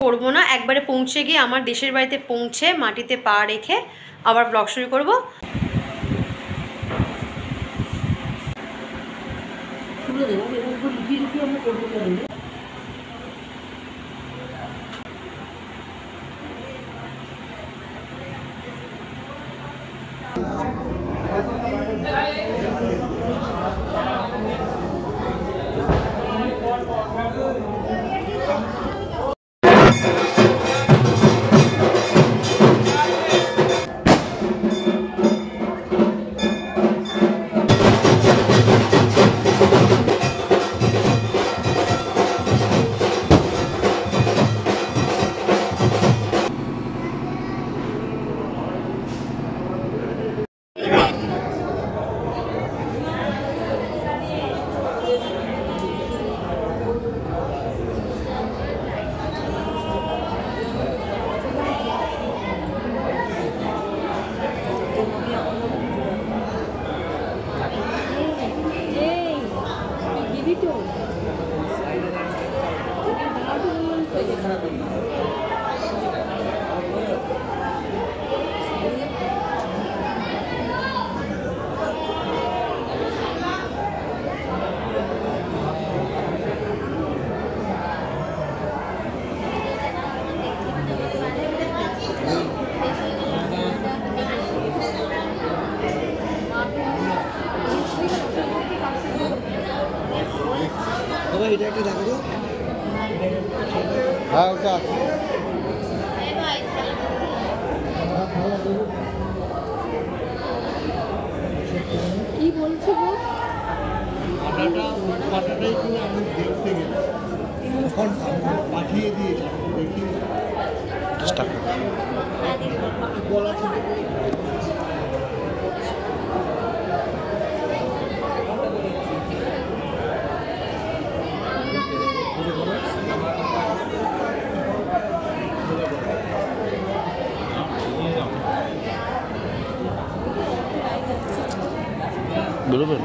করব না, একবারে পৌঁছে গিয়ে আমার দেশের বাড়িতে পৌঁছে মাটিতে পা রেখে আবার ব্লগ শুরু করব। এটা একটা দেখো তো। হ্যাঁ ওটা কি বলছো গো? পাটাটাই করে আমি দেখতে গেলাম, তখন পাঠিয়ে দিয়েছি দেখি চেষ্টা বলা বলবেন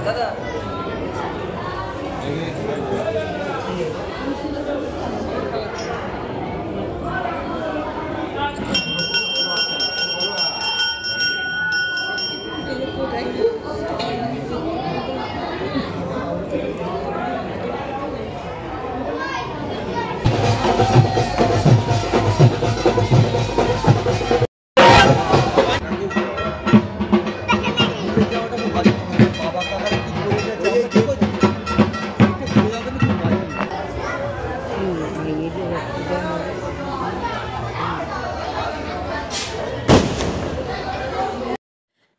দাদা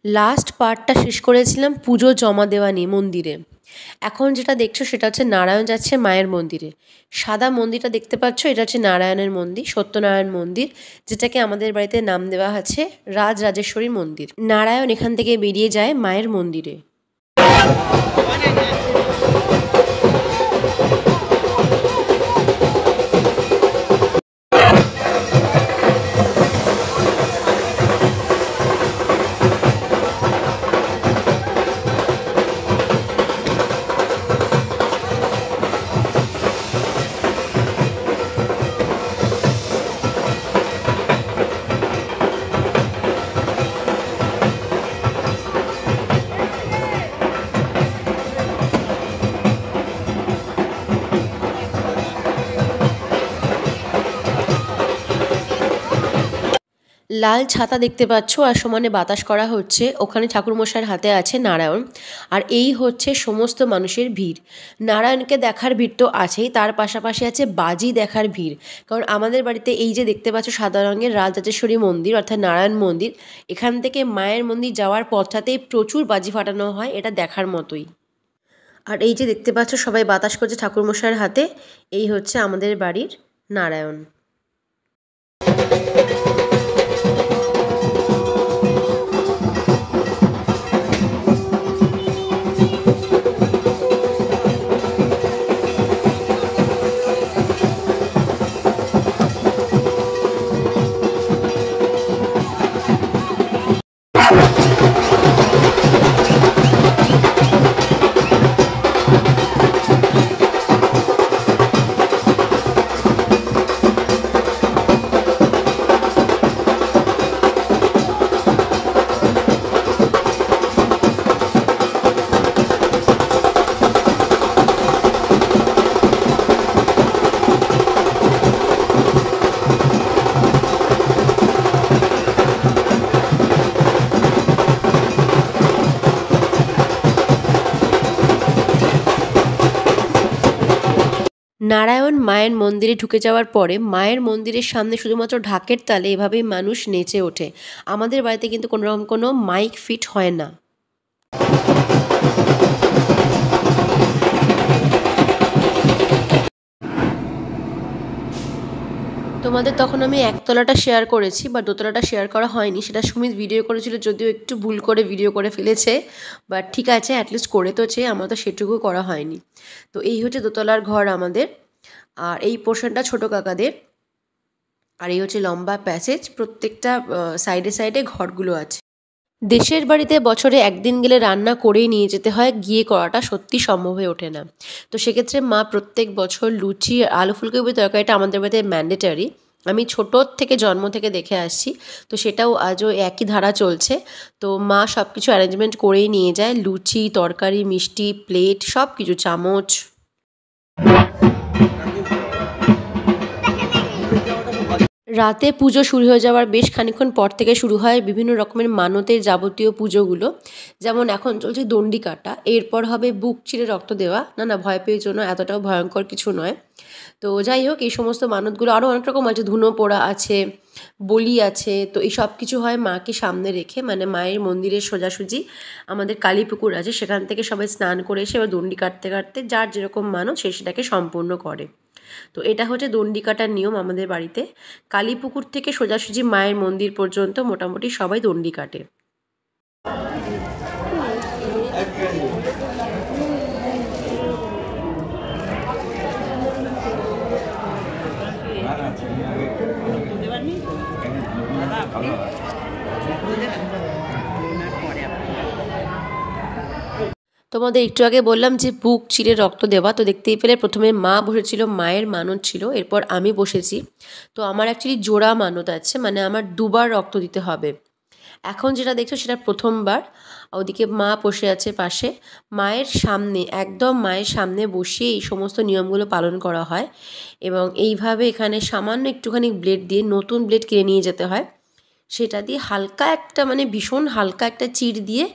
লাস্ট পার্টটা শেষ করেছিলাম পুজো জমা দেওয়া নিয়ে মন্দিরে। এখন যেটা দেখছো সেটা হচ্ছে নারায়ণ যাচ্ছে মায়ের মন্দিরে। সাদা মন্দিরটা দেখতে পাচ্ছ, এটা হচ্ছে নারায়ণের মন্দির, সত্যনারায়ণ মন্দির, যেটাকে আমাদের বাড়িতে নাম দেওয়া আছে রাজরাজেশ্বরী মন্দির। নারায়ণ এখান থেকে বেরিয়ে যায় মায়ের মন্দিরে। লাল ছাতা দেখতে পাচ্ছ আর সমানে বাতাস করা হচ্ছে। ওখানে ঠাকুরমশাইয়ের হাতে আছে নারায়ণ, আর এই হচ্ছে সমস্ত মানুষের ভিড়। নারায়ণকে দেখার ভিড় তো আছেই, তার পাশাপাশি আছে বাজি দেখার ভিড়। কারণ আমাদের বাড়িতে এই যে দেখতে পাচ্ছ সাদা রঙের রাজরাজেশ্বরী মন্দির অর্থাৎ নারায়ণ মন্দির, এখান থেকে মায়ের মন্দির যাওয়ার পথটাতেই প্রচুর বাজি ফাটানো হয়, এটা দেখার মতোই। আর এই যে দেখতে পাচ্ছ সবাই বাতাস করছে ঠাকুরমশাইয়ের হাতে, এই হচ্ছে আমাদের বাড়ির নারায়ণ। নারায়ণ মায়ের মন্দিরে ঢুকে যাওয়ার পরে মায়ের মন্দিরের সামনে শুধুমাত্র ঢাকের তালে এভাবেই মানুষ নেচে ওঠে। আমাদের বাড়িতে কিন্তু কোনোরকম কোনো মাইক ফিট হয় না। তোমাদের তখন আমি একতলাটা শেয়ার করেছি বা দোতলাটা শেয়ার করা হয়নি, সেটা সুমিত ভিডিও করেছিল, যদিও একটু ভুল করে ভিডিও করে ফেলেছে, বাট ঠিক আছে, অ্যাটলিস্ট করে তো চেয়ে, আমার তো সেটুকু করা হয়নি। তো এই হচ্ছে দোতলার ঘর আমাদের, আর এই পোর্শনটা ছোট কাকাদের, আর এই হচ্ছে লম্বা প্যাসেজ, প্রত্যেকটা সাইডে সাইডে ঘরগুলো আছে। দেশের বাড়িতে বছরে একদিন গেলে রান্না করেই নিয়ে যেতে হয়, গিয়ে করাটা সত্যি সম্ভব হয়ে ওঠে না। তো সেক্ষেত্রে মা প্রত্যেক বছর লুচি আর আলু ফুলকপি তরকারিটা আমাদের বাড়িতে ম্যান্ডেটারি, আমি ছোটোর থেকে জন্ম থেকে দেখে আসছি, তো সেটাও আজও একই ধারা চলছে। তো মা সব কিছু অ্যারেঞ্জমেন্ট করেই নিয়ে যায়, লুচি, তরকারি, মিষ্টি, প্লেট, সব কিছু, চামচ। রাতে পুজো শুরু হয়ে যাওয়ার বেশ খানিকক্ষণ পর থেকে শুরু হয় বিভিন্ন রকমের মানতের যাবতীয় পুজোগুলো। যেমন এখন চলছে দণ্ডি কাটা, এরপর হবে বুক চিরে রক্ত দেওয়া। না ভয় পেয়ে জন্য, এতটাও ভয়ঙ্কর কিছু নয়। তো যাই হোক, এই সমস্ত মানতগুলো আরও অনেক রকম আছে, ধুনো পোড়া আছে, বলি আছে। তো এই সব কিছু হয় মাকে সামনে রেখে, মানে মায়ের মন্দিরের সোজাসুজি আমাদের কালী পুকুর আছে, সেখান থেকে সবাই স্নান করে এসে এবার দণ্ডি কাটতে কাটতে যার যেরকম মানত সে সেটাকে সম্পূর্ণ করে। তো এটা হচ্ছে দণ্ডি কাটার নিয়ম আমাদের বাড়িতে। কালী পুকুর থেকে সোজাসুজি মায়ের মন্দির পর্যন্ত মোটামুটি সবাই দণ্ডি কাটে। তোমাদের একটু আগে বললাম যে বুক চিরে রক্ত দেওয়া, তো দেখতেই পেলে প্রথমে মা বসেছিল, মায়ের মানত ছিল, এরপর আমি বসেছি। তো আমার অ্যাকচুয়ালি জোড়া মানত আছে, মানে আমার দুবার রক্ত দিতে হবে। এখন যেটা দেখছো সেটা প্রথমবার। ওদিকে মা বসে আছে পাশে, মায়ের সামনে, একদম মায়ের সামনে বসিয়ে এই সমস্ত নিয়মগুলো পালন করা হয়। এবং এইভাবে এখানে সামান্য একটুখানি ব্লেড দিয়ে, নতুন ব্লেড কিনে নিয়ে যেতে হয়, সেটা দিয়ে হালকা একটা, মানে ভীষণ হালকা একটা চির দিয়ে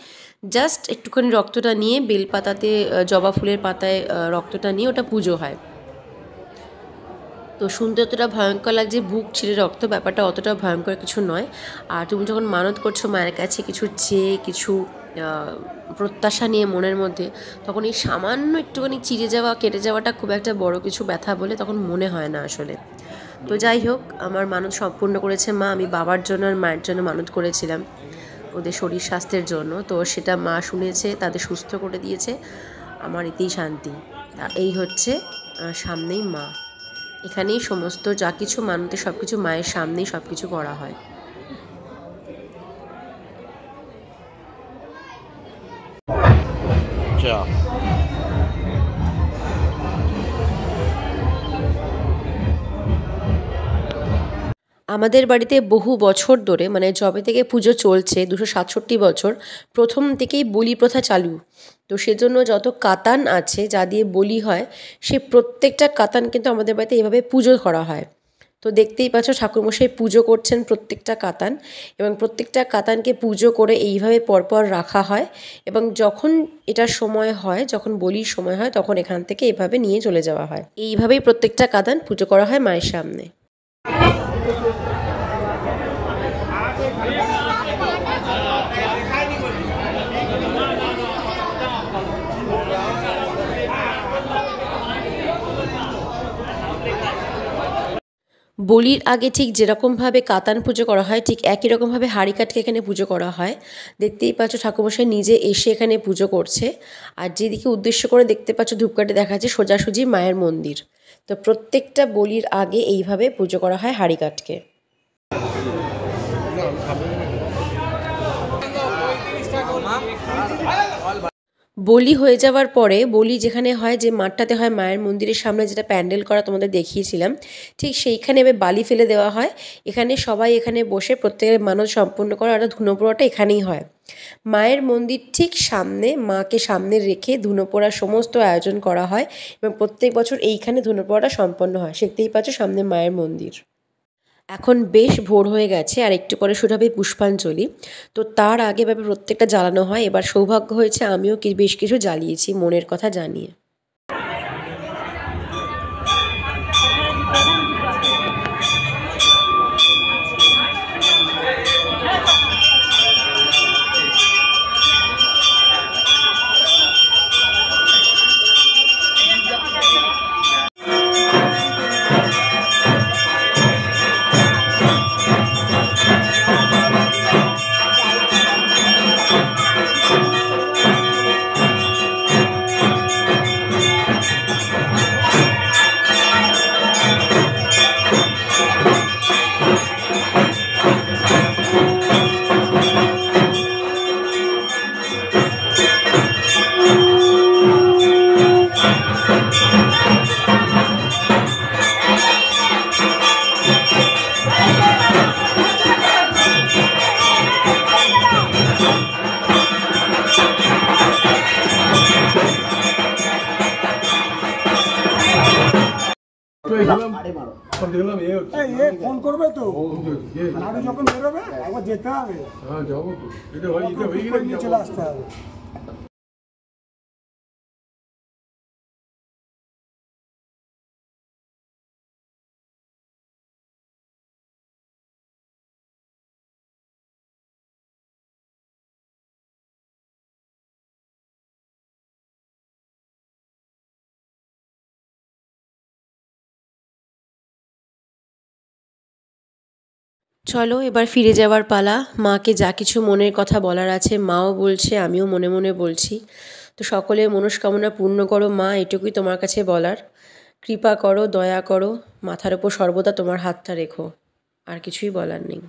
জাস্ট একটুখানি রক্তটা নিয়ে, বেলপাতাতে, জবা ফুলের পাতায় রক্তটা নিয়ে ওটা পুজো হয়। তো শুনতে অতটা ভয়ঙ্কর লাগছে, বুক ছিঁড়ে রক্ত, ব্যাপারটা অতটা ভয়ঙ্কর কিছু নয়। আর তুমি যখন মানত করছো মায়ের কাছে কিছু চেয়ে, কিছু প্রত্যাশা নিয়ে মনের মধ্যে, তখন এই সামান্য একটুখানি চিড়ে যাওয়া, কেটে যাওয়াটা খুব একটা বড় কিছু ব্যথা বলে তখন মনে হয় না আসলে। তো যাই হোক, আমার মানত সম্পূর্ণ করেছে মা। আমি বাবার জন্য আর মায়ের জন্য মানত করেছিলাম, ওদের শরীর স্বাস্থ্যের জন্য। তো সেটা মা শুনেছে, তাদের সুস্থ করে দিয়েছে, আমার এতেই শান্তি। এই হচ্ছে সামনেই মা, এখানেই সমস্ত যা কিছু মানতে সব কিছু মায়ের সামনেই সব কিছু করা হয়। আমাদের বাড়িতে বহু বছর ধরে, মানে যবে থেকে পুজো চলছে 267 বছর, প্রথম থেকেই বলি প্রথা চালু। তো সেজন্য যত কাতান আছে যা দিয়ে বলি হয়, সে প্রত্যেকটা কাতান কিন্তু আমাদের বাড়িতে এভাবে পুজো করা হয়। তো দেখতেই পাচ্ছ ঠাকুরমশাই পুজো করছেন প্রত্যেকটা কাতান, এবং প্রত্যেকটা কাতানকে পুজো করে এইভাবে পরপর রাখা হয়। এবং যখন এটার সময় হয়, যখন বলির সময় হয়, তখন এখান থেকে এভাবে নিয়ে চলে যাওয়া হয়। এইভাবেই প্রত্যেকটা কাতান পুজো করা হয় মায়ের সামনে। বলির আগে ঠিক যেরকমভাবে কাতান পুজো করা হয়, ঠিক একই রকমভাবে হাঁড়ি কাঠকে এখানে পুজো করা হয়। দেখতেই পাচ্ছ ঠাকুরমশাই নিজে এসে এখানে পুজো করছে। আর যেদিকে উদ্দেশ্য করে দেখতে পাচ্ছ ধূপকাঠি দেখা যাচ্ছে, সোজাসুজি মায়ের মন্দির। তো প্রত্যেকটা বলির আগে এইভাবে পুজো করা হয় হাঁড়ি কাঠকে। বলি হয়ে যাওয়ার পরে, বলি যেখানে হয়, যে মাঠটাতে হয় মায়ের মন্দিরের সামনে, যেটা প্যান্ডেল করা তোমাদের দেখিয়েছিলাম, ঠিক সেইখানে এবার বালি ফেলে দেওয়া হয়। এখানে সবাই এখানে বসে প্রত্যেকের মানত সম্পূর্ণ করা, আর ধুনো পোড়াটা এখানেই হয়। মায়ের মন্দির ঠিক সামনে, মাকে সামনে রেখে ধুনো পোড়ার সমস্ত আয়োজন করা হয়, এবং প্রত্যেক বছর এইখানে ধুনো পোড়াটা সম্পন্ন হয়। দেখতেই পাচ্ছ সামনে মায়ের মন্দির। এখন বেশ ভোর হয়ে গেছে, আর একটু পরে শুরু হবে পুষ্পাঞ্জলি। তো তার আগে ভাবে প্রত্যেকটা জ্বালানো হয়। এবার সৌভাগ্য হয়েছে আমিও বেশ কিছু জ্বালিয়েছি মনের কথা জানিয়ে। দেখলাম ফোন করবে তো এ লাডু যখন বেরোবে একবার যেতে হবে, হ্যাঁ যাবো তো, এটা হয়ে নিয়ে গেলে চলে আসতে হবে। চলো এবার ফিরে যাওয়ার পালা। মাকে যা কিছু মনের কথা বলার আছে মাও বলছে, আমিও মনে মনে বলছি। তো সকলের মনস্কামনা পূর্ণ করো মা, এটুকুই তোমার কাছে বলার। কৃপা করো, দয়া করো, মাথার ওপর সর্বদা তোমার হাতটা রেখো, আর কিছুই বলার নেই।